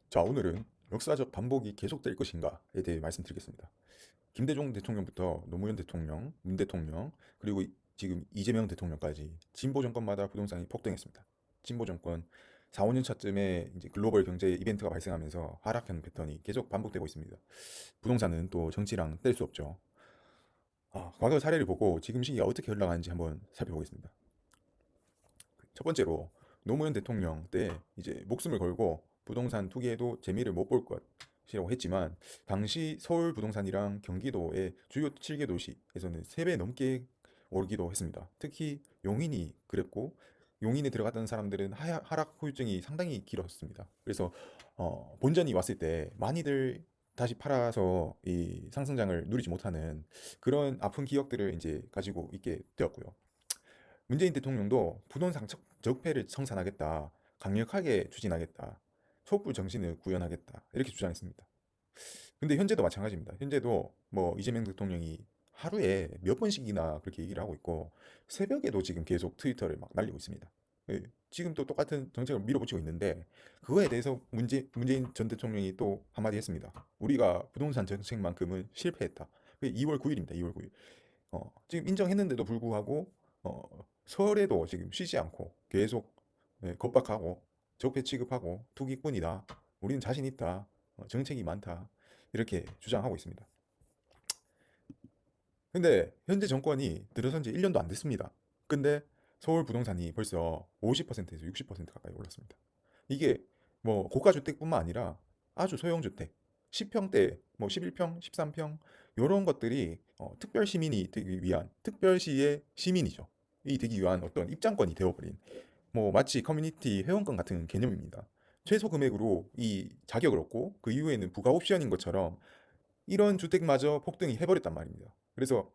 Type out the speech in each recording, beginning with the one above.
자, 오늘은 역사적 반복이 계속될 것인가에 대해 말씀드리겠습니다. 김대중 대통령부터 노무현 대통령, 문 대통령, 그리고 지금 이재명 대통령까지 진보 정권마다 부동산이 폭등했습니다. 진보 정권 4, 5년 차쯤에 이제 글로벌 경제 이벤트가 발생하면서 하락하는 패턴이 계속 반복되고 있습니다. 부동산은 또 정치랑 뗄 수 없죠. 과거 사례를 보고 지금 시기가 어떻게 흘러가는지 한번 살펴보겠습니다. 첫 번째로 노무현 대통령 때 이제 목숨을 걸고 부동산 투기에도 재미를 못 볼 것이라고 했지만 당시 서울 부동산이랑 경기도의 주요 7개 도시에서는 3배 넘게 오르기도 했습니다. 특히 용인이 그랬고 용인에 들어갔던 사람들은 하락 후유증이 상당히 길었습니다. 그래서 본전이 왔을 때 많이들 다시 팔아서 이 상승장을 누리지 못하는 그런 아픈 기억들을 이제 가지고 있게 되었고요. 문재인 대통령도 부동산 적폐를 청산하겠다, 강력하게 추진하겠다, 촛불 정신을 구현하겠다 이렇게 주장했습니다. 근데 현재도 마찬가지입니다. 현재도 뭐 이재명 대통령이 하루에 몇 번씩이나 그렇게 얘기를 하고 있고 새벽에도 지금 계속 트위터를 막 날리고 있습니다. 예, 지금 또 똑같은 정책을 밀어붙이고 있는데 그거에 대해서 문재인 전 대통령이 또 한마디 했습니다. 우리가 부동산 정책만큼은 실패했다. 그게 2월 9일입니다. 2월 9일. 지금 인정했는데도 불구하고 설에도 지금 쉬지 않고 계속 겁박하고 적폐 취급하고 투기꾼이다. 우리는 자신 있다. 정책이 많다. 이렇게 주장하고 있습니다. 근데 현재 정권이 들어선 지 1년도 안 됐습니다. 근데 서울 부동산이 벌써 50%에서 60% 가까이 올랐습니다. 이게 뭐 고가주택뿐만 아니라 아주 소형주택, 10평대, 뭐 11평, 13평 이런 것들이 특별 시민이 되기 위한 특별시의 시민이죠. 이 되기 위한 어떤 입장권이 되어버린 뭐 마치 커뮤니티 회원권 같은 개념입니다. 최소 금액으로 이 자격을 얻고 그 이후에는 부가 옵션인 것처럼 이런 주택마저 폭등이 해버렸단 말입니다. 그래서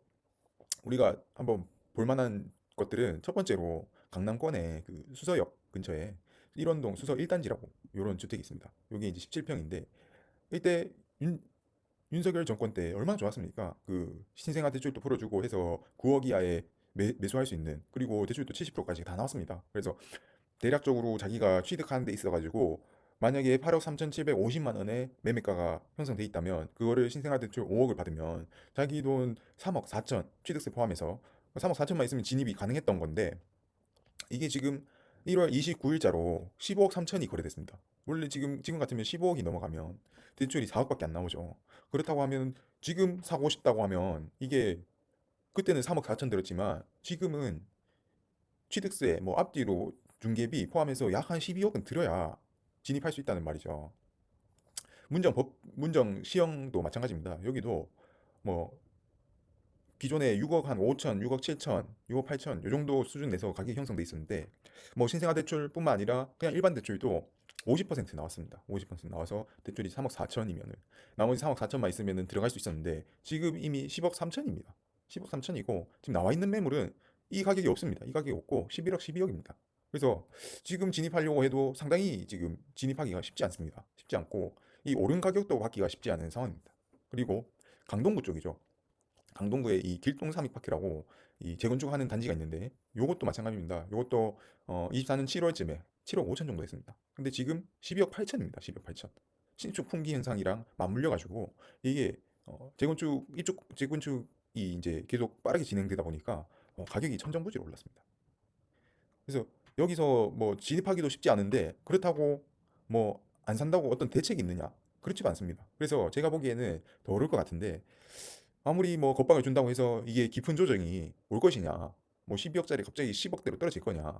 우리가 한번 볼만한 것들은 첫 번째로 강남권의 그 수서역 근처에 일원동 수서 1단지라고 이런 주택이 있습니다. 여기 이제 17평인데 이때 윤석열 정권 때 얼마나 좋았습니까? 그 신생아 대출도 풀어주고 해서 9억 이하에 매수할 수 있는 그리고 대출도 70%까지 다 나왔습니다. 그래서 대략적으로 자기가 취득하는 데 있어가지고 만약에 8억 3,750만 원의 매매가가 형성돼 있다면 그거를 신생아 대출 5억을 받으면 자기 돈 3억 4천 취득세 포함해서 3억 4천만 있으면 진입이 가능했던 건데 이게 지금 1월 29일자로 15억 3천이 거래됐습니다. 원래 지금 같으면 15억이 넘어가면 대출이 4억밖에 안 나오죠. 그렇다고 하면 지금 사고 싶다고 하면 이게 그때는 3억 4천 들었지만 지금은 취득세 뭐 앞뒤로 중개비 포함해서 약 한 12억은 들어야 진입할 수 있다는 말이죠. 문정 시형도 마찬가지입니다. 여기도 뭐 기존에 6억 한 5천, 6억 7천, 6억 8천 요 정도 수준 내서 가격이 형성돼 있었는데 뭐 신생아 대출뿐만 아니라 그냥 일반 대출도 50% 나왔습니다. 50% 나와서 대출이 3억 4천이면은 나머지 3억 4천만 있으면은 들어갈 수 있었는데 지금 이미 10억 3천입니다. 10억 3천이고 지금 나와 있는 매물은 이 가격이 없습니다. 이 가격이 없고 11억 12억입니다. 그래서 지금 진입하려고 해도 상당히 지금 진입하기가 쉽지 않습니다. 쉽지 않고 이 오른 가격도 받기가 쉽지 않은 상황입니다. 그리고 강동구 쪽이죠. 강동구에 이 길동 삼익파크라고 이 재건축하는 단지가 있는데 요것도 마찬가지입니다. 요것도 24년 7월쯤에 7억 5천 정도 했습니다. 근데 지금 12억 8천입니다. 12억 8천. 신축 품귀 현상이랑 맞물려 가지고 이게 재건축 이쪽 재건축이 이제 계속 빠르게 진행되다 보니까 가격이 천정부지로 올랐습니다. 그래서 여기서 뭐 진입하기도 쉽지 않은데 그렇다고 뭐 안 산다고 어떤 대책이 있느냐? 그렇지가 않습니다. 그래서 제가 보기에는 더 오를 것 같은데 아무리 뭐 겁박을 준다고 해서 이게 깊은 조정이 올 것이냐, 뭐 12억짜리 갑자기 10억대로 떨어질 거냐,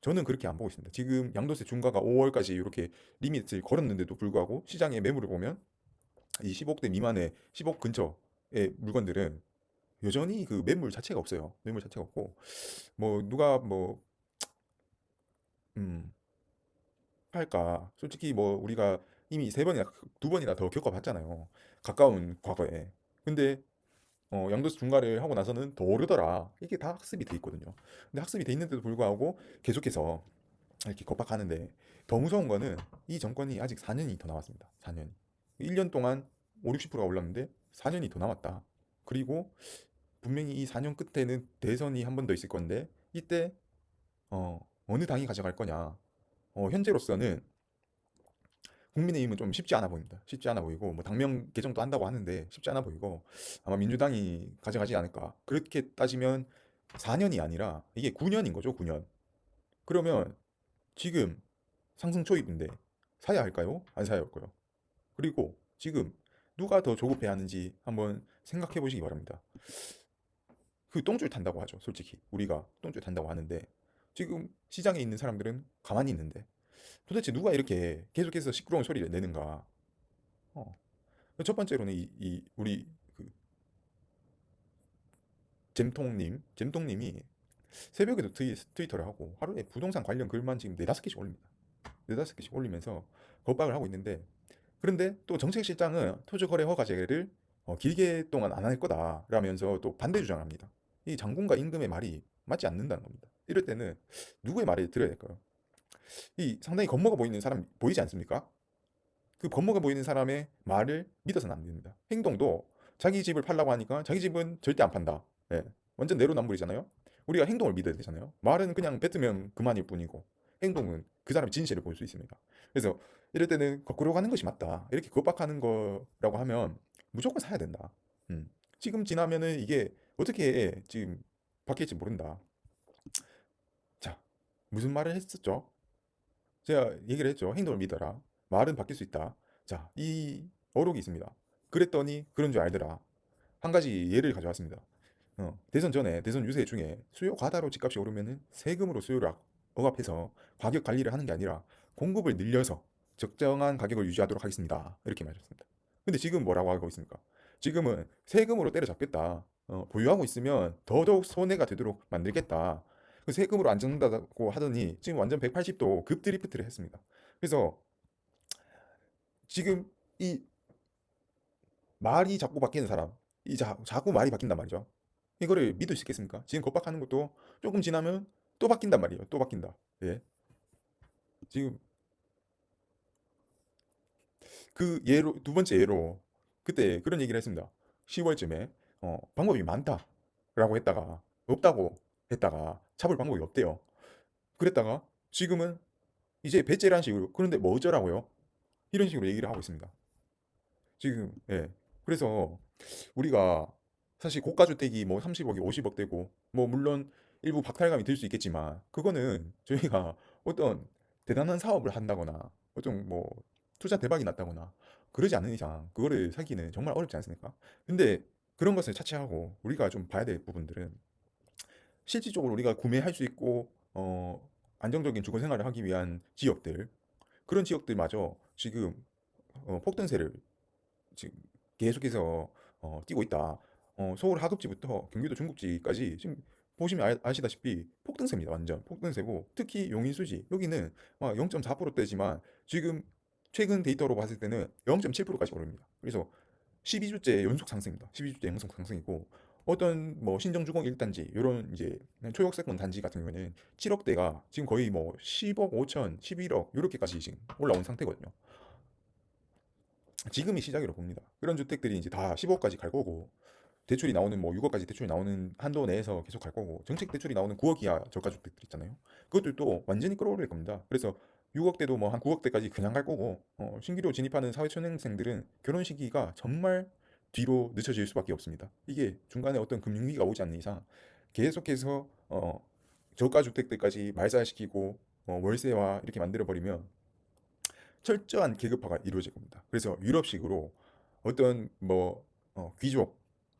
저는 그렇게 안 보고 있습니다. 지금 양도세 중과가 5월까지 이렇게 리미트를 걸었는데도 불구하고 시장의 매물을 보면 이 10억대 미만의 10억 근처의 물건들은 여전히 그 매물 자체가 없어요. 매물 자체가 없고 뭐 누가 뭐 음, 팔까? 솔직히 뭐 우리가 이미 3번이나 2번이나 더 겪어봤잖아요. 가까운 과거에. 근데 양도세 중과를 하고 나서는 더 오르더라. 이게 다 학습이 돼 있거든요. 근데 학습이 돼 있는데도 불구하고 계속해서 이렇게 겁박하는데 더 무서운 거는 이 정권이 아직 4년이 더 남았습니다. 4년이. 1년 동안 5, 60%가 올랐는데 4년이 더 남았다. 그리고 분명히 이 4년 끝에는 대선이 한 번 더 있을 건데 이때 어느 당이 가져갈 거냐. 현재로서는 국민의힘은 좀 쉽지 않아 보입니다. 쉽지 않아 보이고 뭐 당명 개정도 한다고 하는데 쉽지 않아 보이고 아마 민주당이 가져가지 않을까. 그렇게 따지면 4년이 아니라 이게 9년인 거죠, 9년. 그러면 지금 상승 초입인데 사야 할까요? 안 사야 할까요? 그리고 지금 누가 더 조급해 하는지 한번 생각해 보시기 바랍니다. 그 똥줄 탄다고 하죠, 솔직히. 우리가 똥줄 탄다고 하는데 지금 시장에 있는 사람들은 가만히 있는데 도대체 누가 이렇게 계속해서 시끄러운 소리를 내는가? 어. 첫 번째로는 이 우리 그 잼통님이 새벽에도 트위터를 하고 하루에 부동산 관련 글만 지금 네다섯 개씩 올립니다. 네다섯 개씩 올리면서 겁박을 하고 있는데 그런데 또 정책실장은 토지거래 허가제를 길게 동안 안 할 거다라면서 또 반대 주장을 합니다. 이 장군과 임금의 말이 맞지 않는다는 겁니다. 이럴 때는 누구의 말을 들어야 될까요? 이 상당히 겁먹어 보이는 사람 보이지 않습니까? 그 겁먹어 보이는 사람의 말을 믿어서는 안 됩니다. 행동도 자기 집을 팔라고 하니까 자기 집은 절대 안 판다. 예. 완전 내로남불이잖아요. 우리가 행동을 믿어야 되잖아요. 말은 그냥 뱉으면 그만일 뿐이고 행동은 그 사람의 진실을 볼 수 있습니다. 그래서 이럴 때는 거꾸로 가는 것이 맞다. 이렇게 겁박하는 거라고 하면 무조건 사야 된다. 음. 지금 지나면은 이게 어떻게 지금 바뀔지 모른다. 자, 무슨 말을 했었죠? 제가 얘기를 했죠. 행동을 믿어라. 말은 바뀔 수 있다. 자, 이 어록이 있습니다. 그랬더니 그런 줄 알더라. 한 가지 예를 가져왔습니다. 대선 전에 대선 유세 중에 수요 과다로 집값이 오르면은 세금으로 수요를 억압해서 가격 관리를 하는 게 아니라 공급을 늘려서 적정한 가격을 유지하도록 하겠습니다. 이렇게 말했습니다. 근데 지금 뭐라고 하고 있습니까? 지금은 세금으로 때려잡겠다. 보유하고 있으면 더더욱 손해가 되도록 만들겠다. 그 세금으로 안 잡는다고 하더니 지금 완전 180도 급 드리프트를 했습니다. 그래서 지금 이 말이 자꾸 바뀌는 사람, 자꾸 말이 바뀐단 말이죠. 이거를 믿을 수 있겠습니까? 지금 겁박하는 것도 조금 지나면 또 바뀐단 말이에요. 또 바뀐다. 예. 지금 그 예로 두 번째 예로 그때 그런 얘기를 했습니다. 10월쯤에 방법이 많다라고 했다가 없다고 했다가 잡을 방법이 없대요. 그랬다가 지금은 이제 배째라는 식으로 그런데 뭐 어쩌라고요? 이런 식으로 얘기를 하고 있습니다. 지금 예. 그래서 우리가 사실 고가주택이 뭐 30억이 50억 되고 뭐 물론 일부 박탈감이 들 수 있겠지만 그거는 저희가 어떤 대단한 사업을 한다거나 어떤 뭐 투자 대박이 났다거나 그러지 않는 이상 그거를 사기는 정말 어렵지 않습니까? 근데 그런 것을 차치하고 우리가 좀 봐야 될 부분들은 실질적으로 우리가 구매할 수 있고 안정적인 주거 생활을 하기 위한 지역들 그런 지역들마저 지금 폭등세를 지금 계속해서 뛰고 있다. 서울 하급지부터 경기도 중급지까지 지금 보시면 아시다시피 폭등세입니다. 완전 폭등세고 특히 용인 수지 여기는 막 0.4%대지만 지금 최근 데이터로 봤을 때는 0.7%까지 오릅니다. 그래서 12주째 연속 상승입니다. 12주째 연속 상승이고 어떤 뭐 신정주공 1단지 이런 이제 초역세권 단지 같은 경우에는 7억대가 지금 거의 뭐 10억 5천, 11억 이렇게까지 지금 올라온 상태거든요. 지금이 시작이라고 봅니다. 그런 주택들이 이제 다 15억까지 갈 거고 대출이 나오는 뭐 6억까지 대출이 나오는 한도 내에서 계속 갈 거고 정책 대출이 나오는 9억 이하 저가 주택들 있잖아요. 그것들도 완전히 끌어올릴 겁니다. 그래서 6억대도 뭐 한 9억대까지 그냥 갈 거고 신규로 진입하는 사회초년생들은 결혼 시기가 정말 뒤로 늦춰질 수밖에 없습니다. 이게 중간에 어떤 금융위기가 오지 않는 이상 계속해서 저가 주택들까지 말살시키고 월세와 이렇게 만들어 버리면 철저한 계급화가 이루어질 겁니다. 그래서 유럽식으로 어떤 뭐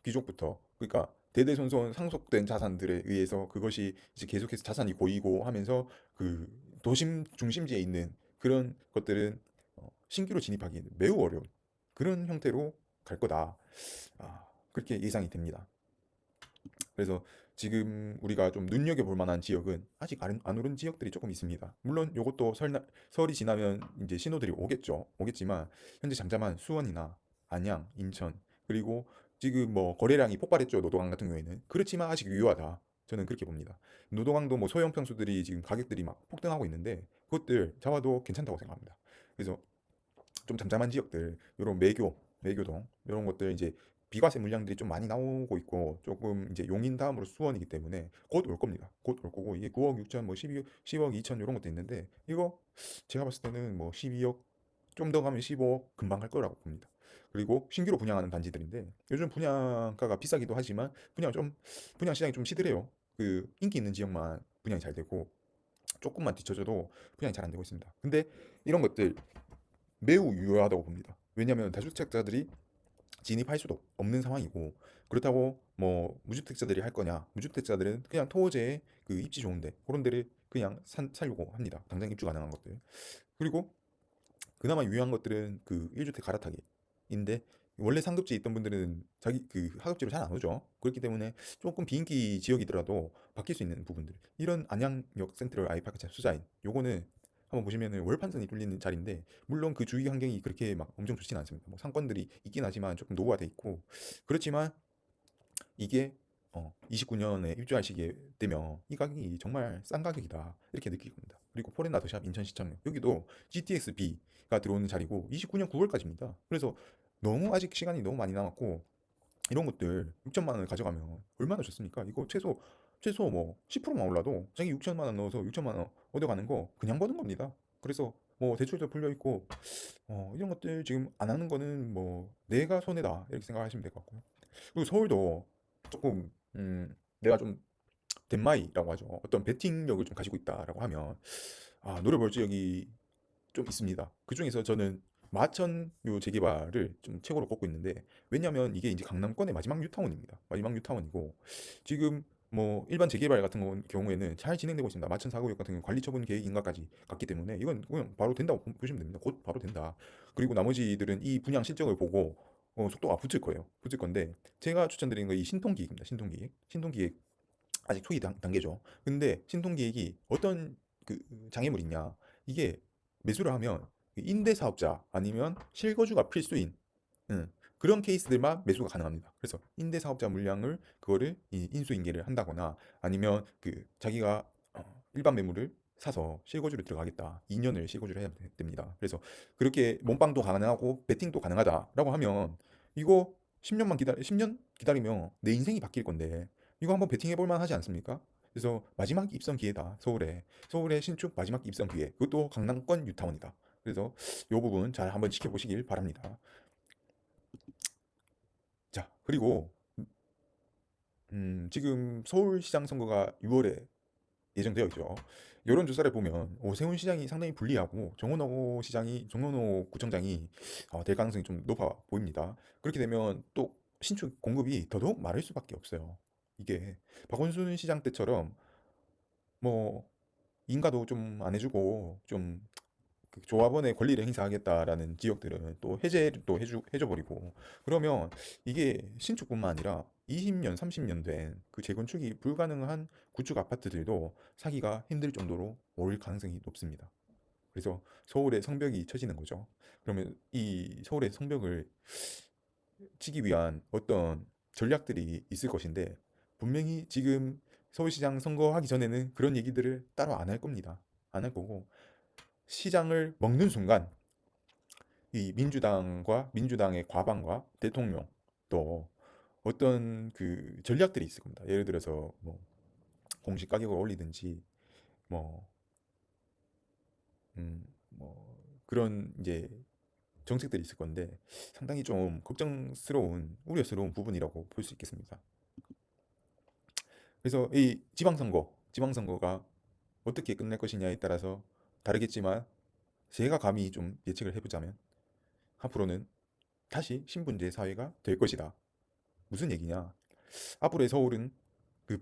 귀족부터 그러니까 대대손손 상속된 자산들에 의해서 그것이 이제 계속해서 자산이 고이고 하면서 그 도심 중심지에 있는 그런 것들은 신규로 진입하기는 매우 어려운 그런 형태로 갈 거다. 그렇게 예상이 됩니다. 그래서 지금 우리가 좀 눈여겨볼 만한 지역은 아직 안 오른 지역들이 조금 있습니다. 물론 이것도 설이 지나면 이제 신호들이 오겠지만 현재 잠잠한 수원이나 안양, 인천 그리고 지금 뭐 거래량이 폭발했죠. 노동강 같은 경우에는 그렇지만 아직 유효하다. 저는 그렇게 봅니다. 노동강도 뭐 소형 평수들이 지금 가격들이 막 폭등하고 있는데 그것들 잡아도 괜찮다고 생각합니다. 그래서 좀 잠잠한 지역들, 요런 매교동 이런 것들 이제 비과세 물량들이 좀 많이 나오고 있고 조금 이제 용인 다음으로 수원이기 때문에 곧 올 겁니다. 곧 올 거고 이게 9억 6천 뭐 12억 10억 2천 이런 것도 있는데 이거 제가 봤을 때는 뭐 12억 좀 더 가면 15억 금방 갈 거라고 봅니다. 그리고 신규로 분양하는 단지들인데 요즘 분양가가 비싸기도 하지만 분양 시장이 좀 시들해요. 그 인기 있는 지역만 분양이 잘 되고 조금만 뒤쳐져도 분양이 잘 안 되고 있습니다. 근데 이런 것들 매우 유효하다고 봅니다. 왜냐하면 다주택자들이 진입할 수도 없는 상황이고 그렇다고 뭐 무주택자들이 할 거냐? 무주택자들은 그냥 토지에 그 입지 좋은데 그런 데를 그냥 살려고 합니다. 당장 입주 가능한 것들. 그리고 그나마 유효한 것들은 그 1주택 갈아타기인데 원래 상급지에 있던 분들은 자기 그 하급지로 잘 안 오죠. 그렇기 때문에 조금 비인기 지역이더라도 바뀔 수 있는 부분들. 이런 안양역 센트럴 아이파크 수자인 요거는 한번 보시면은 월판선이 뚫리는 자리인데 물론 그 주위 환경이 그렇게 막 엄청 좋지는 않습니다. 뭐 상권들이 있긴 하지만 조금 노후가 돼 있고 그렇지만 이게 29년에 입주하시게 되면 이 가격이 정말 싼 가격이다 이렇게 느낄 겁니다. 그리고 포레나 더샵 인천시청역 여기도 GTX-B가 들어오는 자리고 29년 9월까지입니다. 그래서 너무 아직 시간이 너무 많이 남았고 이런 것들 6천만 원을 가져가면 얼마나 좋습니까? 이거 최소 뭐 10%만 올라도 자기 6천만 원 넣어서 6천만 원 얻어가는 거 그냥 버는 겁니다. 그래서 뭐 대출도 풀려 있고 이런 것들 지금 안 하는 거는 뭐 내가 손해다 이렇게 생각하시면 될 것 같고요. 그리고 서울도 조금 내가 좀 덴마이라고 하죠. 어떤 베팅력을 좀 가지고 있다라고 하면 노려볼 지역이 좀 있습니다. 그중에서 저는 마천 요 재개발을 좀 최고로 꼽고 있는데 왜냐면 이게 이제 강남권의 마지막 뉴타운입니다. 마지막 뉴타운이고 지금 뭐 일반 재개발 같은 경우에는 잘 진행되고 있습니다. 마천 4구역 같은 경우 관리처분 계획 인가까지 갔기 때문에 이건 그냥 바로 된다고 보시면 됩니다. 곧 바로 된다. 그리고 나머지들은 이 분양 실적을 보고 속도가 붙을 거예요. 붙을 건데 제가 추천드리는 거 이 신통기획입니다. 신통기획. 신통기획 아직 초기 단계죠. 근데 신통기획이 어떤 그 장애물이 있냐? 이게 매수를 하면 그 임대 사업자 아니면 실거주가 필수인 그런 케이스들만 매수가 가능합니다. 그래서 임대 사업자 물량을 그거를 인수인계를 한다거나 아니면 그 자기가 일반 매물을 사서 실거주를 들어가겠다. 2년을 실거주를 해야 됩니다. 그래서 그렇게 몸빵도 가능하고 베팅도 가능하다라고 하면 이거 10년 기다리면 내 인생이 바뀔 건데 이거 한번 베팅해 볼 만하지 않습니까? 그래서 마지막 입성 기회다. 서울의 신축 마지막 입성 기회. 그것도 강남권 뉴타운이다. 그래서 이 부분 잘 한번 지켜보시길 바랍니다. 자, 그리고 지금 서울시장 선거가 6월에 예정되어 있죠. 여론조사를 보면 오세훈 시장이 상당히 불리하고 정원호 구청장이 될 가능성이 좀 높아 보입니다. 그렇게 되면 또 신축 공급이 더더욱 마를 수밖에 없어요. 이게 박원순 시장 때처럼 뭐 인가도 좀 안 해주고 좀그 조합원의 권리를 행사하겠다라는 지역들은 또 해제를 또 해줘 버리고 그러면 이게 신축뿐만 아니라 20년, 30년 된 그 재건축이 불가능한 구축 아파트들도 사기가 힘들 정도로 오를 가능성이 높습니다. 그래서 서울의 성벽이 쳐지는 거죠. 그러면 이 서울의 성벽을 치기 위한 어떤 전략들이 있을 것인데 분명히 지금 서울시장 선거하기 전에는 그런 얘기들을 따로 안 할 겁니다. 안 할 거고 시장을 먹는 순간 이 민주당의 과반과 대통령 또 어떤 그 전략들이 있을 겁니다. 예를 들어서 뭐 공시 가격을 올리든지 뭐, 뭐 그런 이제 정책들이 있을 건데 상당히 좀 걱정스러운 우려스러운 부분이라고 볼 수 있겠습니다. 그래서 이 지방선거가 어떻게 끝날 것이냐에 따라서 다르겠지만 제가 감히 좀 예측을 해보자면 앞으로는 다시 신분제 사회가 될 것이다. 무슨 얘기냐? 앞으로의 서울은 그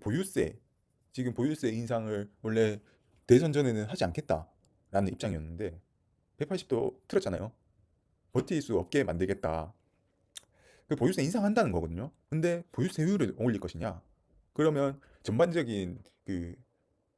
지금 보유세 인상을 원래 대선 전에는 하지 않겠다라는 입장이었는데 180도 틀었잖아요. 버틸 수 없게 만들겠다. 그 보유세 인상한다는 거거든요. 근데 보유세율을 올릴 것이냐? 그러면 그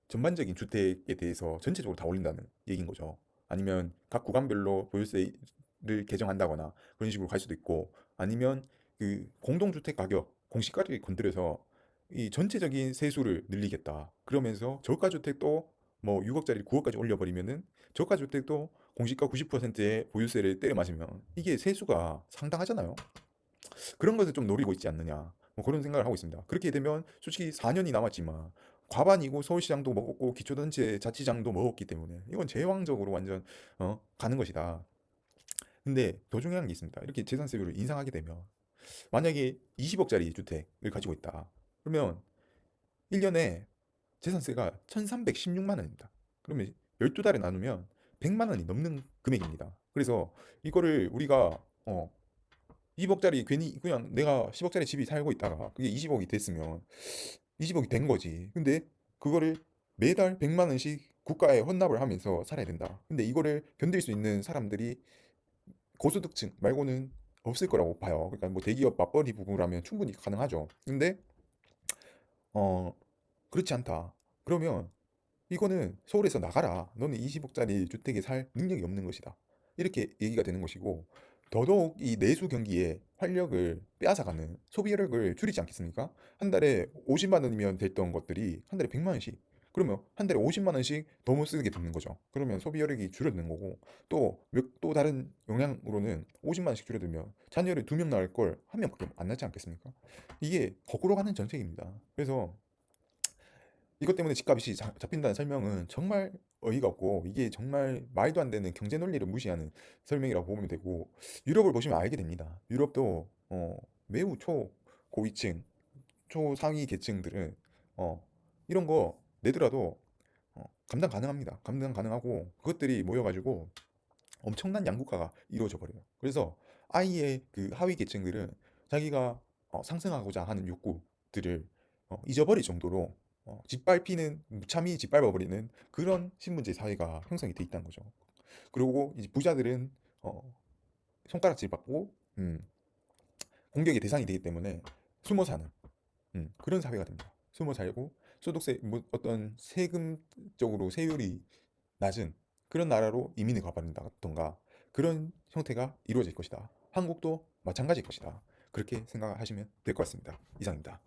전반적인 주택에 대해서 전체적으로 다 올린다는 얘기인 거죠. 아니면 각 구간별로 보유세를 개정한다거나 그런 식으로 갈 수도 있고 아니면 그 공동주택 가격 공시가를 건드려서 이 전체적인 세수를 늘리겠다. 그러면서 저가주택도 뭐 6억짜리 9억까지 올려버리면은 저가주택도 공시가 90%의 보유세를 때려 맞으면 이게 세수가 상당하잖아요. 그런 것을 좀 노리고 있지 않느냐. 뭐 그런 생각을 하고 있습니다. 그렇게 되면 솔직히 4년이 남았지만 과반이고 서울시장도 먹었고 기초단체 자치장도 먹었기 때문에 이건 제왕적으로 완전 가는 것이다. 근데 더 중요한 게 있습니다. 이렇게 재산세율을 인상하게 되면 만약에 20억짜리 주택을 가지고 있다. 그러면 1년에 재산세가 1316만 원입니다. 그러면 12달에 나누면 100만 원이 넘는 금액입니다. 그래서 이거를 우리가 20억짜리 괜히 그냥 내가 10억짜리 집이 살고 있다가 그게 20억이 됐으면 20억이 된 거지. 근데 그거를 매달 100만 원씩 국가에 헌납을 하면서 살아야 된다. 근데 이거를 견딜 수 있는 사람들이 고소득층 말고는 없을 거라고 봐요. 그러니까 뭐 대기업 맞벌이 부부라면 충분히 가능하죠. 근데 어 그렇지 않다. 그러면 이거는 서울에서 나가라. 너는 20억짜리 주택에 살 능력이 없는 것이다. 이렇게 얘기가 되는 것이고 더더욱 이 내수 경기에 활력을 빼앗아가는 소비력을 줄이지 않겠습니까? 한 달에 50만 원이면 됐던 것들이 한 달에 100만 원씩. 그러면 한 달에 50만 원씩 더 못 쓰게 되는 거죠. 그러면 소비력이 줄어드는 거고 또 다른 영향으로는 50만 원씩 줄어들면 자녀를 2명 낳을 걸 한 명밖에 안 낳지 않겠습니까? 이게 거꾸로 가는 정책입니다. 그래서 이것 때문에 집값이 잡힌다는 설명은 정말 어이가 없고 이게 정말 말도 안 되는 경제 논리를 무시하는 설명이라고 보면 되고 유럽을 보시면 알게 됩니다. 유럽도 매우 초고위층, 초상위 계층들은 이런 거 내더라도 감당 가능합니다. 감당 가능하고 그것들이 모여가지고 엄청난 양극화가 이루어져 버려요. 그래서 아이의 그 하위 계층들은 자기가 상승하고자 하는 욕구들을 잊어버릴 정도로 짓밟히는 무참히 짓밟아버리는 그런 신분제 사회가 형성이 돼 있다는 거죠. 그리고 이제 부자들은 손가락질 받고 공격의 대상이 되기 때문에 숨어 사는 그런 사회가 됩니다. 숨어 살고 소득세 뭐 어떤 세금적으로 세율이 낮은 그런 나라로 이민을 가버린다던가 그런 형태가 이루어질 것이다. 한국도 마찬가지일 것이다. 그렇게 생각하시면 될 것 같습니다. 이상입니다.